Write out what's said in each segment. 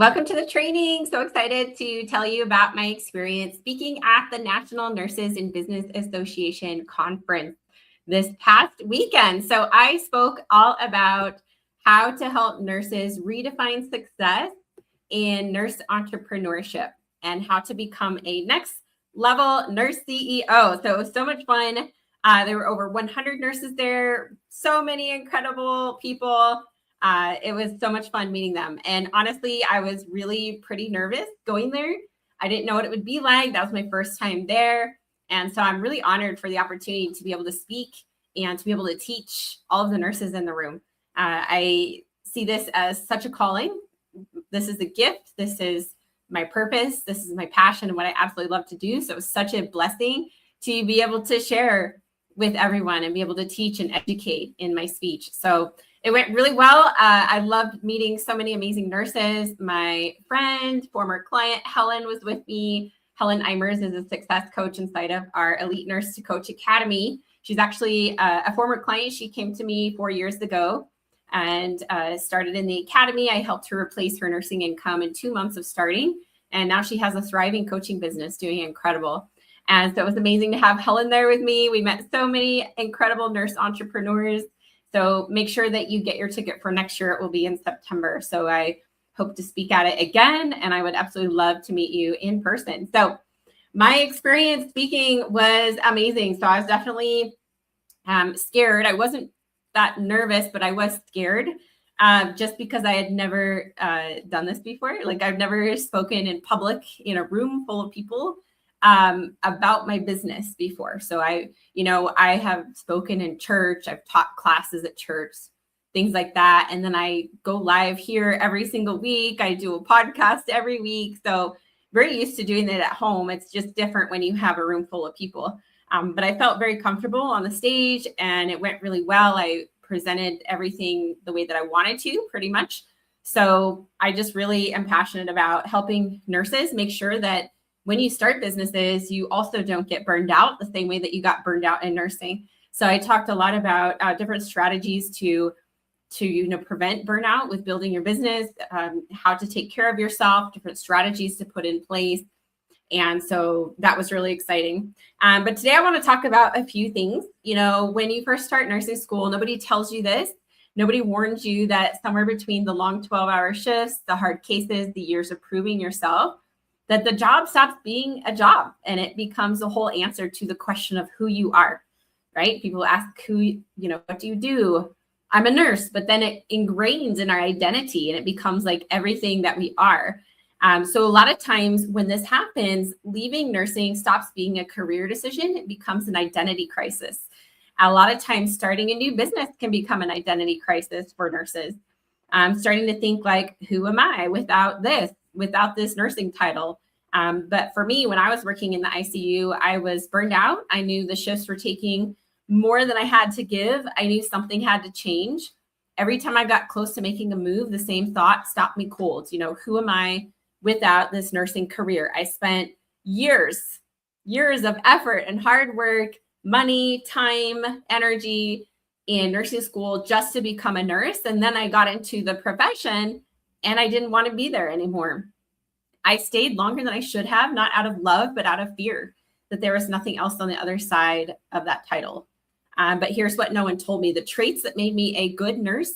Welcome to the training. So excited to tell you about my experience speaking at the National Nurses in Business Association conference this past weekend. So I spoke all about how to help nurses redefine success in nurse entrepreneurship and how to become a next level nurse CEO. So it was so much fun. There were over 100 nurses there, so many incredible people. It was so much fun meeting them. And honestly, I was really pretty nervous going there. I didn't know what it would be like. That was my first time there. And so I'm really honored for the opportunity to be able to speak and to be able to teach all of the nurses in the room. I see this as such a calling. This is a gift. This is my purpose. This is my passion and what I absolutely love to do. So it was such a blessing to be able to share with everyone and be able to teach and educate in my speech. So it went really well. I loved meeting so many amazing nurses. My friend, former client, Helen, was with me. Helen Eimers is a success coach inside of our Elite Nurse to Coach Academy. She's actually a former client. She came to me 4 years ago and started in the academy. I helped her replace her nursing income in 2 months of starting. And now she has a thriving coaching business doing incredible. And so it was amazing to have Helen there with me. We met so many incredible nurse entrepreneurs. So make sure that you get your ticket for next year. It will be in September. So I hope to speak at it again. And I would absolutely love to meet you in person. So my experience speaking was amazing. So I was definitely scared. I wasn't that nervous, but I was scared just because I had never done this before. Like I've never spoken in public in a room full of people about my business before. So I have spoken in church, I've taught classes at church, things like that. And then I go live here every single week. I do a podcast every week. So very used to doing it at home. It's just different when you have a room full of people. But I felt very comfortable on the stage and it went really well. I presented everything the way that I wanted to, pretty much. So I just really am passionate about helping nurses make sure that when you start businesses, you also don't get burned out the same way that you got burned out in nursing. So I talked a lot about different strategies to prevent burnout with building your business, how to take care of yourself, different strategies to put in place. And so that was really exciting. But today I want to talk about a few things. When you first start nursing school, nobody tells you this. Nobody warns you that somewhere between the long 12-hour shifts, the hard cases, the years of proving yourself, that the job stops being a job and it becomes a whole answer to the question of who you are, right? People ask what do you do? I'm a nurse, but then it ingrains in our identity and it becomes like everything that we are. So a lot of times when this happens, leaving nursing stops being a career decision. It becomes an identity crisis. A lot of times starting a new business can become an identity crisis for nurses. Starting to think like, who am I without this nursing title? But for me, when I was working in the ICU, I was burned out. I knew the shifts were taking more than I had to give. I knew something had to change. Every time I got close to making a move, the same thought stopped me cold. Who am I without this nursing career? I spent years of effort and hard work, money, time, energy in nursing school just to become a nurse. And then I got into the profession and I didn't want to be there anymore. I stayed longer than I should have, not out of love, but out of fear that there was nothing else on the other side of that title. But here's what no one told me. The traits that made me a good nurse,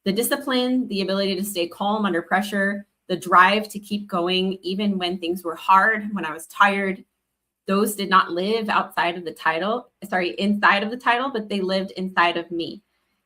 the discipline, the ability to stay calm under pressure, the drive to keep going, even when things were hard, when I was tired, those did not live inside of the title, but they lived inside of me.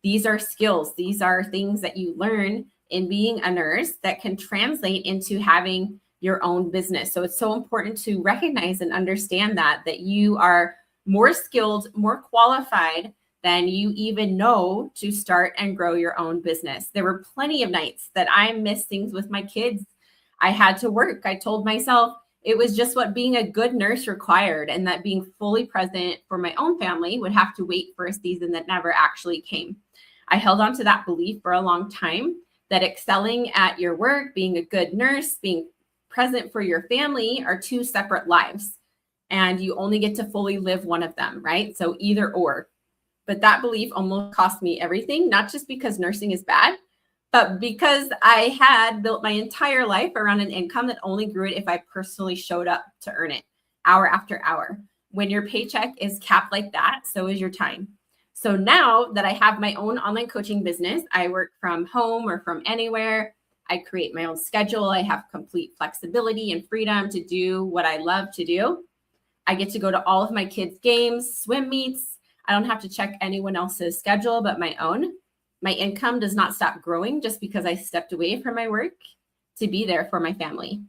These are skills. These are things that you learn in being a nurse that can translate into having your own business. So it's so important to recognize and understand that you are more skilled, more qualified than you even know to start and grow your own business. There were plenty of nights that I missed things with my kids. I had to work. I told myself it was just what being a good nurse required, and that being fully present for my own family would have to wait for a season that never actually came. I held on to that belief for a long time, that excelling at your work, being a good nurse, being present for your family are two separate lives. And you only get to fully live one of them, right? So either or. But that belief almost cost me everything, not just because nursing is bad, But because I had built my entire life around an income that only grew it if I personally showed up to earn it hour after hour. When your paycheck is capped like that, so is your time. So now that I have my own online coaching business, I work from home or from anywhere. I create my own schedule. I have complete flexibility and freedom to do what I love to do. I get to go to all of my kids' games, swim meets. I don't have to check anyone else's schedule but my own. My income does not stop growing just because I stepped away from my work to be there for my family.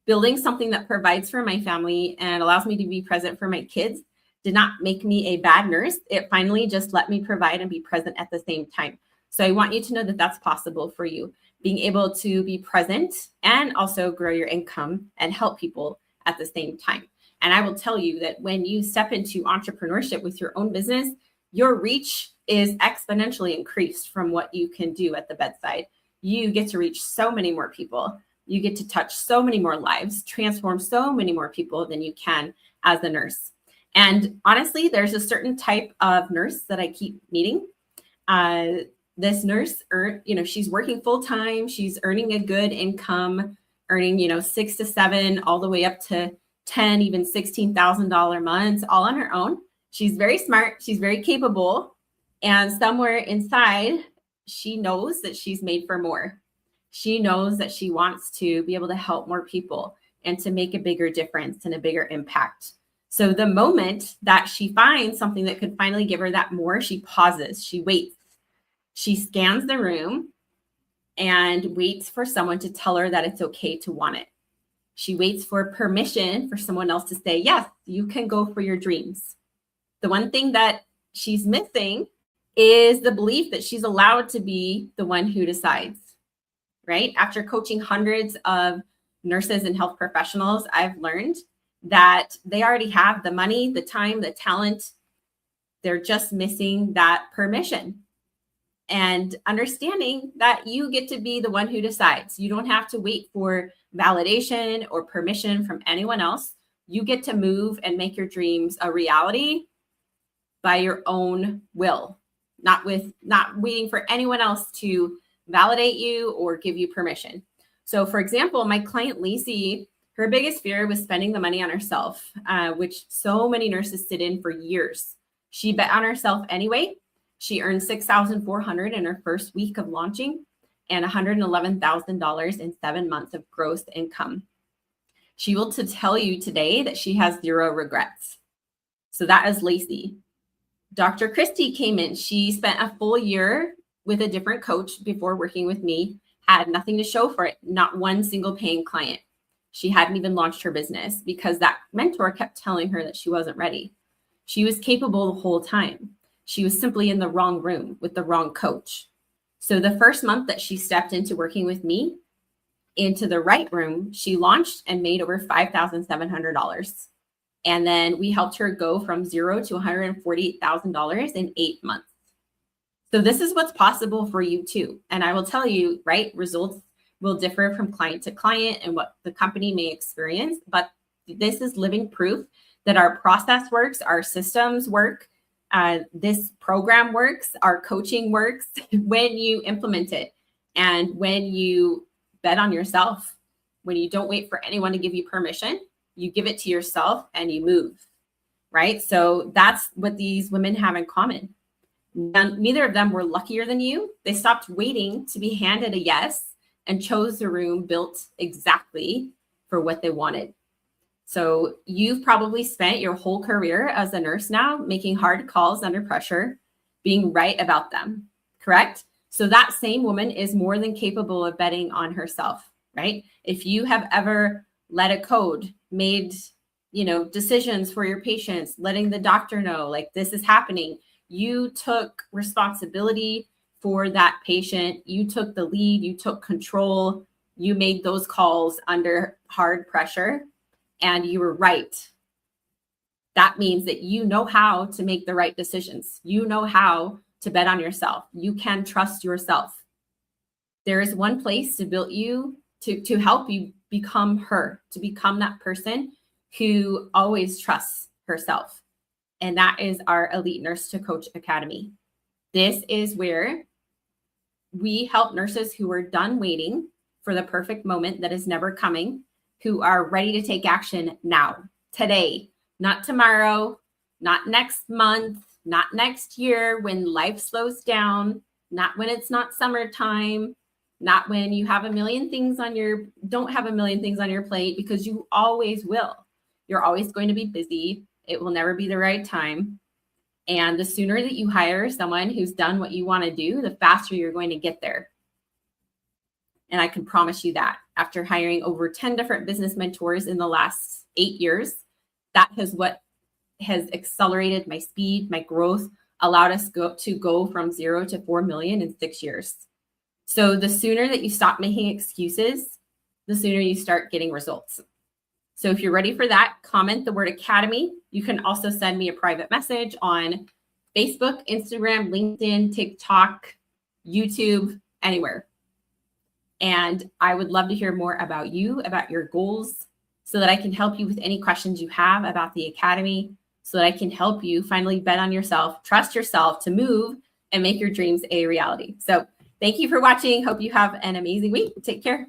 Building something that provides for my family and allows me to be present for my kids did not make me a bad nurse. It finally just let me provide and be present at the same time. So I want you to know that that's possible for you, being able to be present and also grow your income and help people at the same time. And I will tell you that when you step into entrepreneurship with your own business, your reach is exponentially increased from what you can do at the bedside. You get to reach so many more people. You get to touch so many more lives, transform so many more people than you can as a nurse. And honestly, there's a certain type of nurse that I keep meeting. This nurse, she's working full time. She's earning a good income, earning, 6 to 7, all the way up to 10, even $16,000 months, all on her own. She's very smart. She's very capable. And somewhere inside, she knows that she's made for more. She knows that she wants to be able to help more people and to make a bigger difference and a bigger impact. So the moment that she finds something that could finally give her that more, she pauses, she waits, she scans the room and waits for someone to tell her that it's okay to want it. She waits for permission for someone else to say, yes, you can go for your dreams. The one thing that she's missing is the belief that she's allowed to be the one who decides, right? After coaching hundreds of nurses and health professionals, I've learned that they already have the money, the time, the talent. They're just missing that permission and understanding that you get to be the one who decides. You don't have to wait for validation or permission from anyone else. You get to move and make your dreams a reality by your own will, not waiting for anyone else to validate you or give you permission. So for example, my client Lacey, her biggest fear was spending the money on herself, which so many nurses sit in for years. She bet on herself anyway. She earned $6,400 in her first week of launching and $111,000 in 7 months of gross income. She will tell you today that she has zero regrets. So that is Lacey. Dr. Christy came in. She spent a full year with a different coach before working with me, had nothing to show for it, not one single paying client. She hadn't even launched her business because that mentor kept telling her that she wasn't ready. She was capable the whole time. She was simply in the wrong room with the wrong coach. So the first month that she stepped into working with me, into the right room, she launched and made over $5,700. And then we helped her go from zero to $148,000 in 8 months. So this is what's possible for you too. And I will tell you, right, results will differ from client to client and what the company may experience. But this is living proof that our process works, our systems work, this program works, our coaching works when you implement it and when you bet on yourself, when you don't wait for anyone to give you permission, you give it to yourself and you move, right? So that's what these women have in common. Neither of them were luckier than you. They stopped waiting to be handed a yes and chose the room built exactly for what they wanted. So you've probably spent your whole career as a nurse now making hard calls under pressure, being right about them, correct? So that same woman is more than capable of betting on herself, right? If you have ever led a code, made, decisions for your patients, letting the doctor know, like, this is happening, you took responsibility for that patient, you took the lead, you took control, you made those calls under hard pressure, and you were right. That means that you know how to make the right decisions. You know how to bet on yourself. You can trust yourself. There is one place to build you, to help you become her, to become that person who always trusts herself. And that is our Elite Nurse to Coach Academy. This is where we help nurses who are done waiting for the perfect moment that is never coming, who are ready to take action now, today, not tomorrow, not next month, not next year when life slows down, not when it's not summertime, not when you have don't have a million things on your plate, because you always will. You're always going to be busy. It will never be the right time. And the sooner that you hire someone who's done what you want to do, the faster you're going to get there. And I can promise you that after hiring over 10 different business mentors in the last 8 years, that is what has accelerated my speed, my growth, allowed us to go from 0 to 4 million in 6 years. So the sooner that you stop making excuses, the sooner you start getting results. So if you're ready for that, comment the word Academy. You can also send me a private message on Facebook, Instagram, LinkedIn, TikTok, YouTube, anywhere. And I would love to hear more about you, about your goals, so that I can help you with any questions you have about the Academy, so that I can help you finally bet on yourself, trust yourself to move and make your dreams a reality. So thank you for watching. Hope you have an amazing week. Take care.